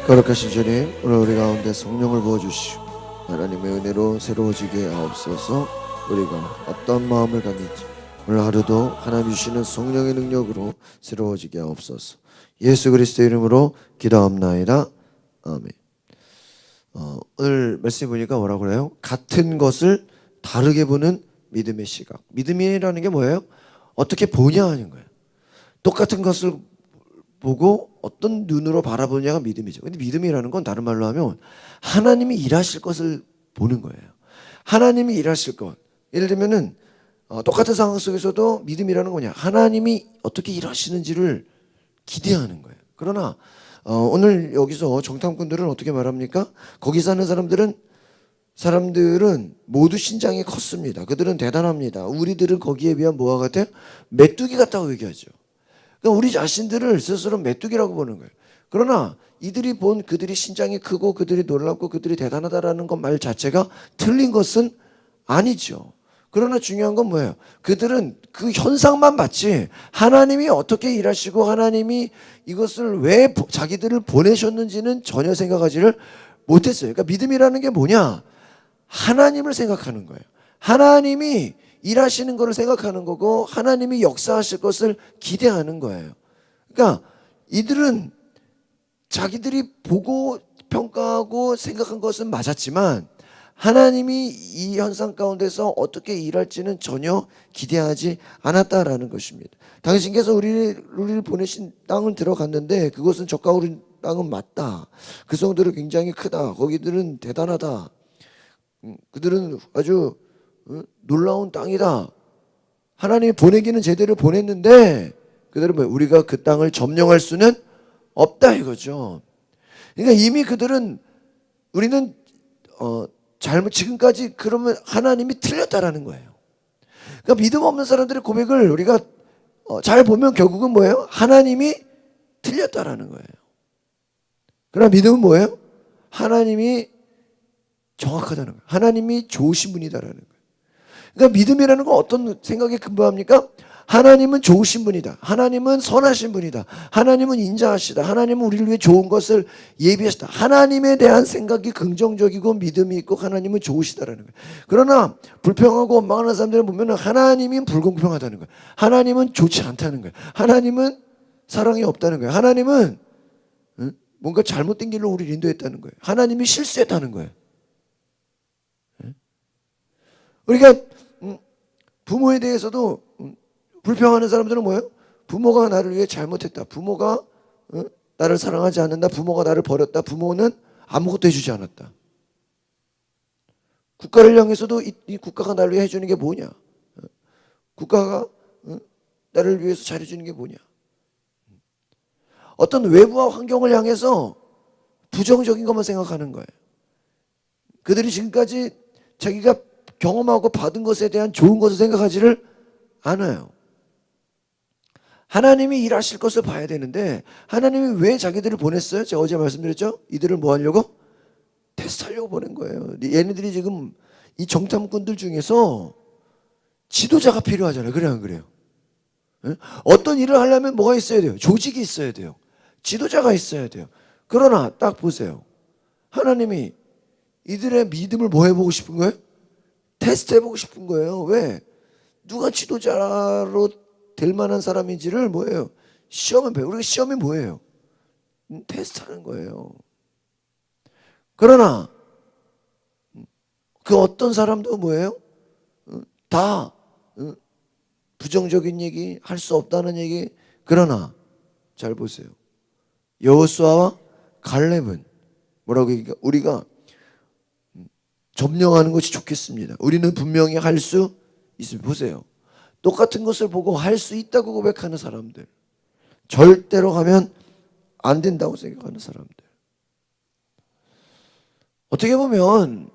거룩하신 주님, 오늘 우리 가운데 성령을 부어주시고 하나님의 은혜로 새로워지게 하옵소서. 우리가 어떤 마음을 갖는지 오늘 하루도 하나님 주시는 성령의 능력으로 새로워지게 하옵소서. 예수 그리스도의 이름으로 기도합나이다. 아멘. 오늘 말씀 보니까 뭐라고 그래요? 같은 것을 다르게 보는 믿음의 시각. 믿음이라는 게 뭐예요? 어떻게 보냐 하는 거예요. 똑같은 것을 보고 어떤 눈으로 바라보냐가 믿음이죠. 근데 믿음이라는 건 다른 말로 하면 하나님이 일하실 것을 보는 거예요. 하나님이 일하실 것. 예를 들면은 똑같은 상황 속에서도 믿음이라는 거냐? 하나님이 어떻게 일하시는지를 기대하는 거예요. 그러나 오늘 여기서 정탐꾼들은 어떻게 말합니까? 거기 사는 사람들은 모두 신장이 컸습니다. 그들은 대단합니다. 우리들은 거기에 비하면 뭐와 같아요? 메뚜기 같다고 얘기하죠. 그러니까 우리 자신들을 스스로 메뚜기라고 보는 거예요. 그러나 이들이 본 그들이 신장이 크고 그들이 놀랍고 그들이 대단하다라는 것 말 자체가 틀린 것은 아니죠. 그러나 중요한 건 뭐예요? 그들은 그 현상만 봤지 하나님이 어떻게 일하시고 하나님이 이것을 왜 자기들을 보내셨는지는 전혀 생각하지를 못했어요. 그러니까 믿음이라는 게 뭐냐? 하나님을 생각하는 거예요. 하나님이 일하시는 것을 생각하는 거고 하나님이 역사하실 것을 기대하는 거예요. 그러니까 이들은 자기들이 보고 평가하고 생각한 것은 맞았지만 하나님이 이 현상 가운데서 어떻게 일할지는 전혀 기대하지 않았다라는 것입니다. 당신께서 우리를 보내신 땅을 들어갔는데 그것은 적과 우리 땅은 맞다. 그 성들은 굉장히 크다. 거기들은 대단하다. 그들은 아주 놀라운 땅이다. 하나님이 보내기는 제대로 보냈는데 그들은 우리가 그 땅을 점령할 수는 없다 이거죠. 그러니까 이미 그들은 우리는 지금까지 그러면 하나님이 틀렸다라는 거예요. 그러니까 믿음 없는 사람들의 고백을 우리가 잘 보면 결국은 뭐예요? 하나님이 틀렸다라는 거예요. 그러나 믿음은 뭐예요? 하나님이 정확하다는 거예요. 하나님이 좋으신 분이다라는 거예요. 그러니까 믿음이라는 건 어떤 생각에 근거합니까? 하나님은 좋으신 분이다. 하나님은 선하신 분이다. 하나님은 인자하시다. 하나님은 우리를 위해 좋은 것을 예비하시다. 하나님에 대한 생각이 긍정적이고 믿음이 있고 하나님은 좋으시다라는 거예요. 그러나 불평하고 원망하는 사람들을 보면 하나님이 불공평하다는 거예요. 하나님은 좋지 않다는 거예요. 하나님은 사랑이 없다는 거예요. 하나님은 뭔가 잘못된 길로 우리를 인도했다는 거예요. 하나님이 실수했다는 거예요. 우리가 부모에 대해서도 불평하는 사람들은 뭐예요? 부모가 나를 위해 잘못했다. 부모가 나를 사랑하지 않는다. 부모가 나를 버렸다. 부모는 아무것도 해주지 않았다. 국가를 향해서도 이 국가가 나를 위해 해주는 게 뭐냐? 국가가 나를 위해서 잘해주는 게 뭐냐? 어떤 외부와 환경을 향해서 부정적인 것만 생각하는 거예요. 그들이 지금까지 자기가 경험하고 받은 것에 대한 좋은 것을 생각하지를 않아요. 하나님이 일하실 것을 봐야 되는데 하나님이 왜 자기들을 보냈어요? 제가 어제 말씀드렸죠? 이들을 뭐 하려고? 테스트하려고 보낸 거예요. 얘네들이 지금 이 정탐꾼들 중에서 지도자가 필요하잖아요. 그래 안 그래요? 어떤 일을 하려면 뭐가 있어야 돼요? 조직이 있어야 돼요. 지도자가 있어야 돼요. 그러나 딱 보세요. 하나님이 이들의 믿음을 뭐 해보고 싶은 거예요? 테스트 해보고 싶은 거예요. 왜? 누가 지도자로 될 만한 사람인지를 뭐예요? 시험을 배워. 우리가 시험이 뭐예요? 테스트하는 거예요. 그러나 그 어떤 사람도 뭐예요? 다 부정적인 얘기, 할 수 없다는 얘기. 그러나 잘 보세요. 여호수아와 갈렙은 뭐라고 얘기할까? 우리가 점령하는 것이 좋겠습니다. 우리는 분명히 할 수 있습니다. 보세요. 똑같은 것을 보고 할 수 있다고 고백하는 사람들. 절대로 가면 안 된다고 생각하는 사람들. 어떻게 보면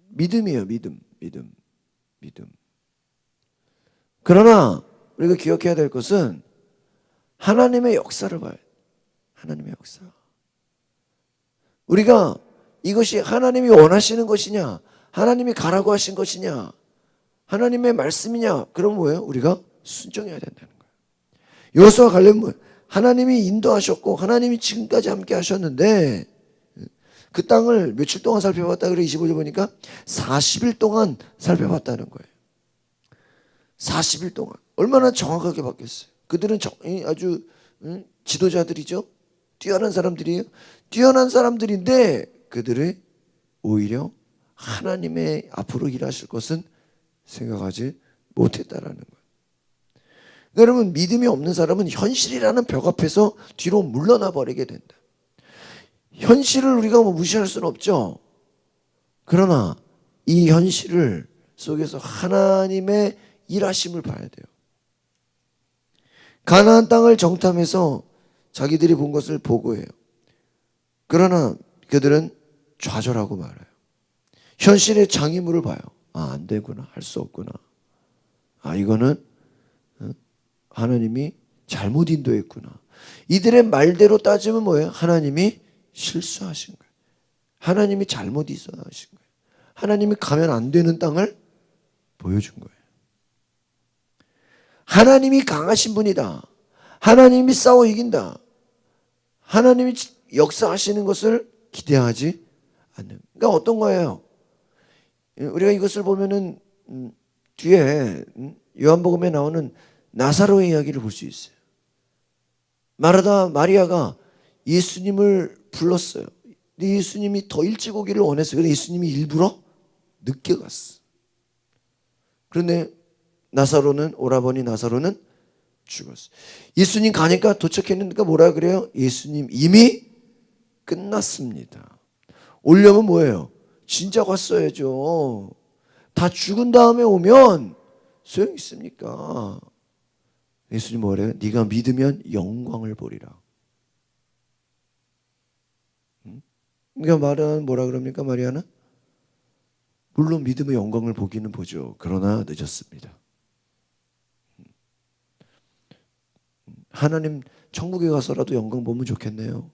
믿음이에요. 믿음. 그러나 우리가 기억해야 될 것은 하나님의 역사를 봐야 돼요. 하나님의 역사. 우리가 이것이 하나님이 원하시는 것이냐, 하나님이 가라고 하신 것이냐, 하나님의 말씀이냐, 그럼 뭐예요? 우리가 순종해야 된다는 거예요. 여호수아 갈렙은 하나님이 인도하셨고 하나님이 지금까지 함께 하셨는데 그 땅을 며칠 동안 살펴봤다 그래 25절 보니까 40일 동안 살펴봤다는 거예요. 40일 동안. 얼마나 정확하게 봤겠어요. 그들은 아주 지도자들이죠. 뛰어난 사람들이에요. 뛰어난 사람들인데 그들이 오히려 하나님의 앞으로 일하실 것은 생각하지 못했다라는 거예요. 여러분 믿음이 없는 사람은 현실이라는 벽 앞에서 뒤로 물러나 버리게 된다. 현실을 우리가 무시할 수는 없죠. 그러나 이 현실을 속에서 하나님의 일하심을 봐야 돼요. 가나안 땅을 정탐해서 자기들이 본 것을 보고해요. 그러나 그들은 좌절하고 말아요. 현실의 장애물을 봐요. 안 되구나. 할 수 없구나. 이거는 하나님이 잘못 인도했구나. 이들의 말대로 따지면 뭐예요? 하나님이 실수하신 거예요. 하나님이 잘못 인도하신 거예요. 하나님이 가면 안 되는 땅을 보여준 거예요. 하나님이 강하신 분이다. 하나님이 싸워 이긴다. 하나님이 역사하시는 것을 기대하지 않는. 그러니까 어떤 거예요? 우리가 이것을 보면은 뒤에 요한복음에 나오는 나사로의 이야기를 볼 수 있어요. 마르다 마리아가 예수님을 불렀어요. 근데 예수님이 더 일찍 오기를 원했어요. 그런데 예수님이 일부러 늦게 갔어. 그런데 오라버니 나사로는 죽었어. 예수님 가니까 도착했는데 뭐라 그래요? 예수님 이미 끝났습니다. 오려면 뭐예요? 진짜 갔어야죠. 다 죽은 다음에 오면 소용 있습니까? 예수님 뭐래요? 네가 믿으면 영광을 보리라. 그러니까 말은 뭐라 그럽니까? 마리아는 물론 믿음의 영광을 보기는 보죠. 그러나 늦었습니다. 하나님 천국에 가서라도 영광 보면 좋겠네요.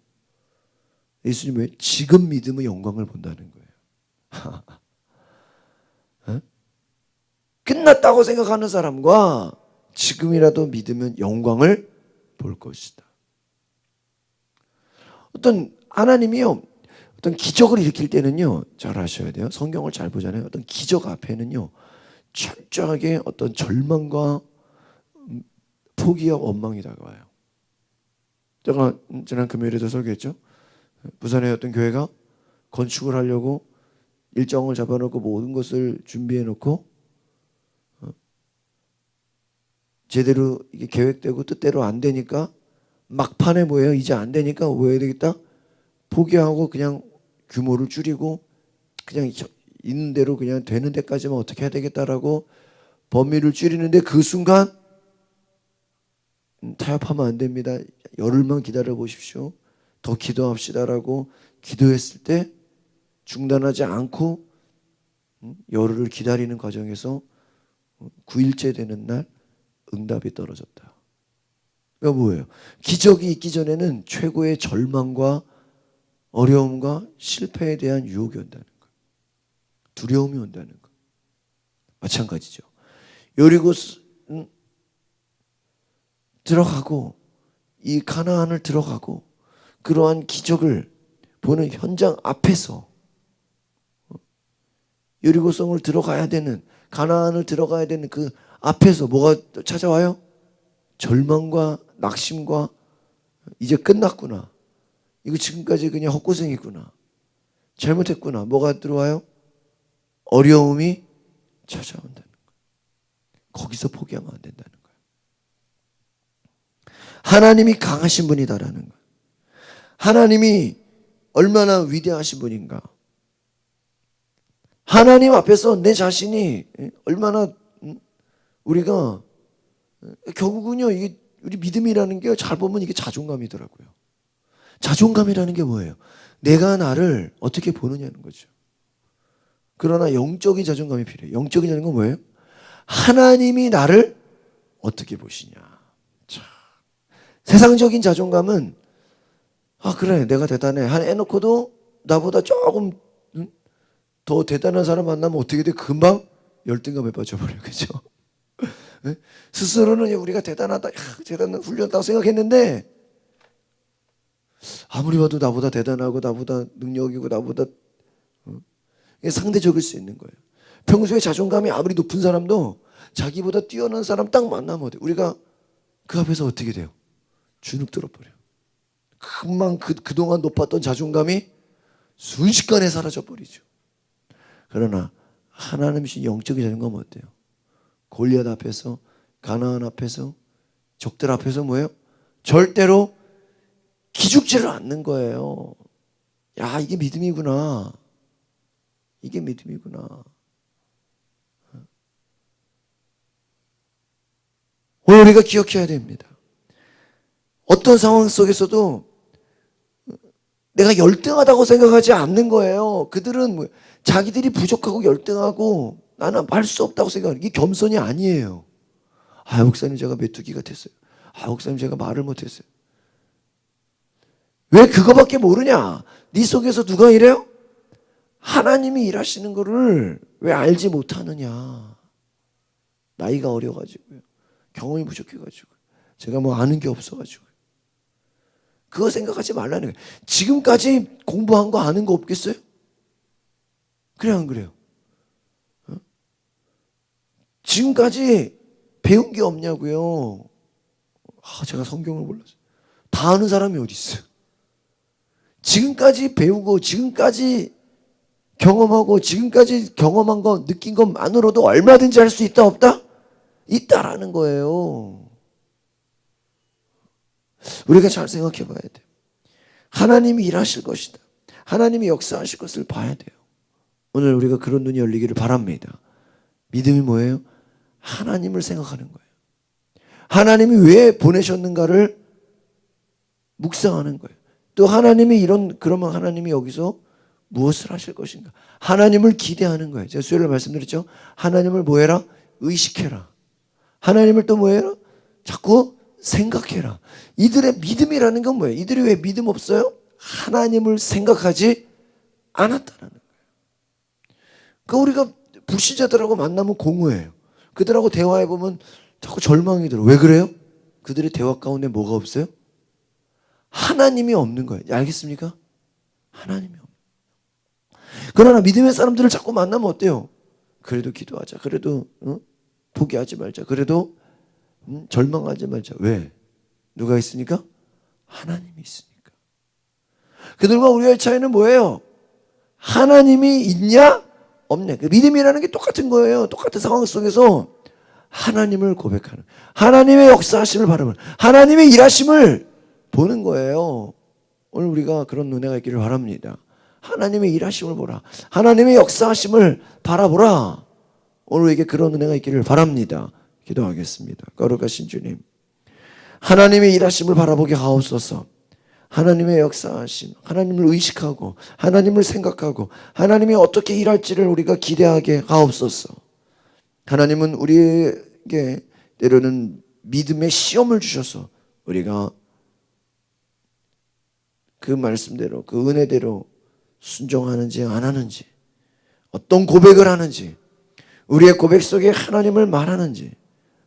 예수님 왜 지금 믿음의 영광을 본다는 거예요. 끝났다고 생각하는 사람과 지금이라도 믿으면 영광을 볼 것이다. 어떤 하나님이요, 어떤 기적을 일으킬 때는요, 잘 아셔야 돼요. 성경을 잘 보잖아요. 어떤 기적 앞에는요, 철저하게 어떤 절망과 포기와 원망이 다가와요. 제가 지난 금요일에도 설교했죠. 부산의 어떤 교회가 건축을 하려고 일정을 잡아놓고 모든 것을 준비해놓고 제대로 이게 계획되고 뜻대로 안 되니까 막판에 뭐예요? 이제 안 되니까 뭐 해야 되겠다? 포기하고 그냥 규모를 줄이고 그냥 있는 대로 그냥 되는 데까지만 어떻게 해야 되겠다라고 범위를 줄이는데 그 순간 타협하면 안 됩니다. 열흘만 기다려 보십시오. 더 기도합시다라고 기도했을 때 중단하지 않고 열흘을 기다리는 과정에서 9일째 되는 날 응답이 떨어졌다. 그러니까 뭐예요? 기적이 있기 전에는 최고의 절망과 어려움과 실패에 대한 유혹이 온다는 거예요. 두려움이 온다는 거예요. 마찬가지죠. 여리고 들어가고 이 가나안을 들어가고 그러한 기적을 보는 현장 앞에서 여리고성을 들어가야 되는, 가나안을 들어가야 되는 그 앞에서 뭐가 찾아와요? 절망과 낙심과 이제 끝났구나. 이거 지금까지 그냥 헛고생이구나. 잘못했구나. 뭐가 들어와요? 어려움이 찾아온다는 거예요. 거기서 포기하면 안 된다는 거예요. 하나님이 강하신 분이다라는 거예요. 하나님이 얼마나 위대하신 분인가. 하나님 앞에서 내 자신이 얼마나 우리가 결국은요, 이게 우리 믿음이라는 게 잘 보면 이게 자존감이더라고요. 자존감이라는 게 뭐예요? 내가 나를 어떻게 보느냐는 거죠. 그러나 영적인 자존감이 필요해요. 영적인 자존감은 뭐예요? 하나님이 나를 어떻게 보시냐. 자, 세상적인 자존감은 그래 내가 대단해 해놓고도 나보다 조금 더 대단한 사람 만나면 어떻게 돼? 금방 열등감에 빠져버려요. 그렇죠? 스스로는 우리가 대단하다, 대단한 훌륭하다고 생각했는데 아무리 봐도 나보다 대단하고 나보다 능력이고 나보다 이게 상대적일 수 있는 거예요. 평소에 자존감이 아무리 높은 사람도 자기보다 뛰어난 사람 딱 만나면 어때요? 우리가 그 앞에서 어떻게 돼요? 주눅 들어버려요. 금방 그동안 높았던 자존감이 순식간에 사라져버리죠. 그러나 하나님이신 영적인 자존감은 어때요? 골리앗 앞에서, 가나안 앞에서, 적들 앞에서 뭐예요? 절대로 기죽지를 않는 거예요. 야, 이게 믿음이구나. 이게 믿음이구나. 오늘 우리가 기억해야 됩니다. 어떤 상황 속에서도 내가 열등하다고 생각하지 않는 거예요. 그들은 자기들이 부족하고 열등하고 나는 할 수 없다고 생각하는 이게 겸손이 아니에요. 아, 목사님 제가 메뚜기 같았어요. 아, 목사님 제가 말을 못했어요. 왜 그거밖에 모르냐? 네 속에서 누가 이래요? 하나님이 일하시는 거를 왜 알지 못하느냐? 나이가 어려가지고요. 경험이 부족해가지고 제가 뭐 아는 게 없어가지고 그거 생각하지 말라는 거예요. 지금까지 공부한 거 아는 거 없겠어요? 그래요, 안 그래요? 지금까지 배운 게 없냐고요. 아, 제가 성경을 몰라서 다 아는 사람이 어디 있어요? 지금까지 배우고 지금까지 경험하고 지금까지 경험한 거 느낀 것만으로도 얼마든지 할 수 있다 없다? 있다라는 거예요. 우리가 잘 생각해 봐야 돼요. 하나님이 일하실 것이다. 하나님이 역사하실 것을 봐야 돼요. 오늘 우리가 그런 눈이 열리기를 바랍니다. 믿음이 뭐예요? 하나님을 생각하는 거예요. 하나님이 왜 보내셨는가를 묵상하는 거예요. 또 하나님이 그러면 하나님이 여기서 무엇을 하실 것인가? 하나님을 기대하는 거예요. 제가 수요일에 말씀드렸죠? 하나님을 뭐해라? 의식해라. 하나님을 또 뭐해라? 자꾸 생각해라. 이들의 믿음이라는 건 뭐예요? 이들이 왜 믿음 없어요? 하나님을 생각하지 않았다는 거예요. 그러니까 우리가 불신자들하고 만나면 공허해요. 그들하고 대화해보면 자꾸 절망이 들어. 왜 그래요? 그들의 대화 가운데 뭐가 없어요? 하나님이 없는 거예요. 알겠습니까? 하나님이 없는 거예요. 그러나 믿음의 사람들을 자꾸 만나면 어때요? 그래도 기도하자. 그래도 포기하지 말자. 그래도 절망하지 말자. 왜? 누가 있으니까? 하나님이 있으니까. 그들과 우리의 차이는 뭐예요? 하나님이 있냐? 없냐? 그 믿음이라는 게 똑같은 거예요. 똑같은 상황 속에서 하나님을 고백하는, 하나님의 역사하심을 바라보는, 하나님의 일하심을 보는 거예요. 오늘 우리가 그런 은혜가 있기를 바랍니다. 하나님의 일하심을 보라. 하나님의 역사하심을 바라보라. 오늘 우리에게 그런 은혜가 있기를 바랍니다. 기도하겠습니다. 거룩하신 주님, 하나님의 일하심을 바라보게 하옵소서. 하나님의 역사하심, 하나님을 의식하고 하나님을 생각하고 하나님이 어떻게 일할지를 우리가 기대하게 하옵소서. 하나님은 우리에게 때로는 믿음의 시험을 주셔서 우리가 그 말씀대로 그 은혜대로 순종하는지 안 하는지, 어떤 고백을 하는지, 우리의 고백 속에 하나님을 말하는지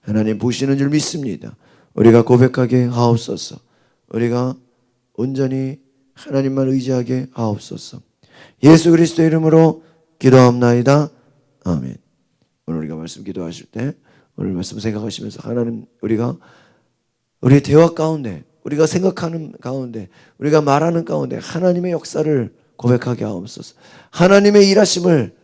하나님 보시는 줄 믿습니다. 우리가 고백하게 하옵소서. 우리가 온전히 하나님만 의지하게 하옵소서. 예수 그리스도 이름으로 기도합나이다. 아멘. 오늘 우리가 말씀 기도하실 때 오늘 말씀 생각하시면서 하나님, 우리가 우리의 대화 가운데, 우리가 생각하는 가운데, 우리가 말하는 가운데 하나님의 역사를 고백하게 하옵소서. 하나님의 일하심을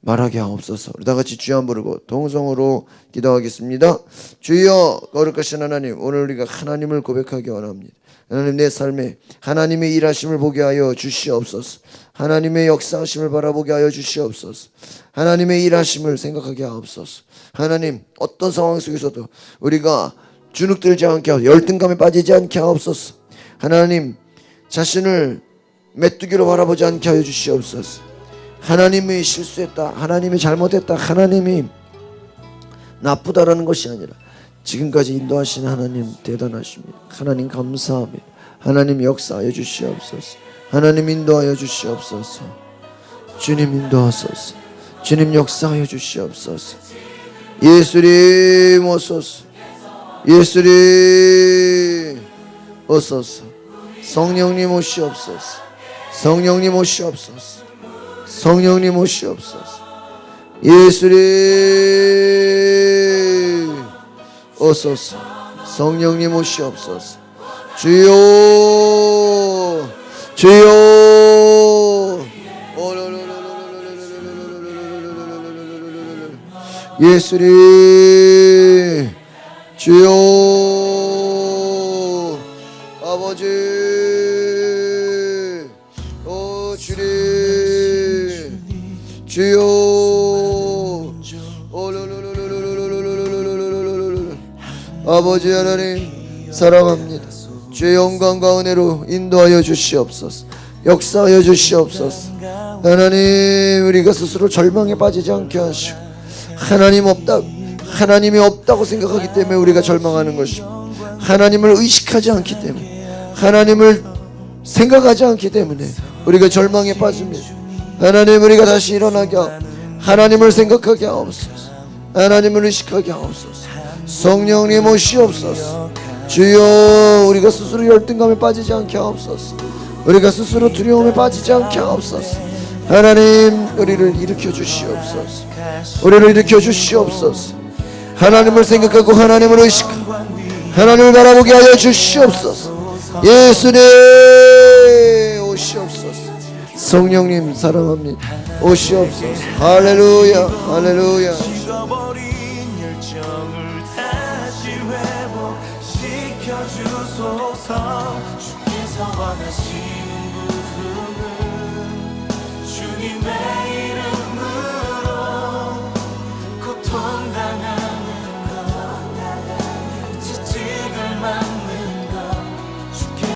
말하게 하옵소서. 우리 다 같이 주여 한번 부르고 동성으로 기도하겠습니다. 주여, 거룩하신 하나님, 오늘 우리가 하나님을 고백하기 원합니다. 하나님, 내 삶에 하나님의 일하심을 보게 하여 주시옵소서. 하나님의 역사하심을 바라보게 하여 주시옵소서. 하나님의 일하심을 생각하게 하옵소서. 하나님, 어떤 상황 속에서도 우리가 주눅들지 않게 하옵소서. 열등감에 빠지지 않게 하옵소서. 하나님, 자신을 메뚜기로 바라보지 않게 하여 주시옵소서. 하나님이 실수했다, 하나님이 잘못했다, 하나님이 나쁘다라는 것이 아니라 지금까지 인도하신 하나님 대단하십니다. 하나님 감사합니다. 하나님 역사하여 주시옵소서. 하나님 인도하여 주시옵소서. 주님 인도하소서. 주님 역사하여 주시옵소서. 예수님 오소서. 예수님 오소서. 성령님 오시옵소서. 성령님 오시옵소서. 성령님 오시옵소서. 예수님 오소서. 성령님 오시옵소서. 주여 주여. 예수님 주여. 아버지 주님 주여. 아버지 하나님 사랑합니다. 주의 영광과 은혜로 인도하여 주시옵소서. 역사하여 주시옵소서. 하나님 우리가 스스로 절망에 빠지지 않게 하시고 하나님이 없다고 생각하기 때문에 우리가 절망하는 것입니다. 하나님을 의식하지 않기 때문에 하나님을 생각하지 않기 때문에 우리가 절망에 빠집니다. 하나님 우리가 다시 일어나게 하옵소서. 하나님을 생각하게 하옵소서. 하나님을 의식하게 하옵소서. 성령님 오시옵소서. 주여 우리가 스스로 열등감에 빠지지 않게 하옵소서. 우리가 스스로 두려움에 빠지지 않게 하옵소서. 하나님 우리를 일으켜 주시옵소서. 우리를 일으켜 주시옵소서. 하나님을 생각하고 하나님을 의식하고 하나님을 바라보게 하여 주시옵소서. 예수님 오시옵소서. 성령님 사랑합니다. 오시옵소서. 할렐루야 할렐루야.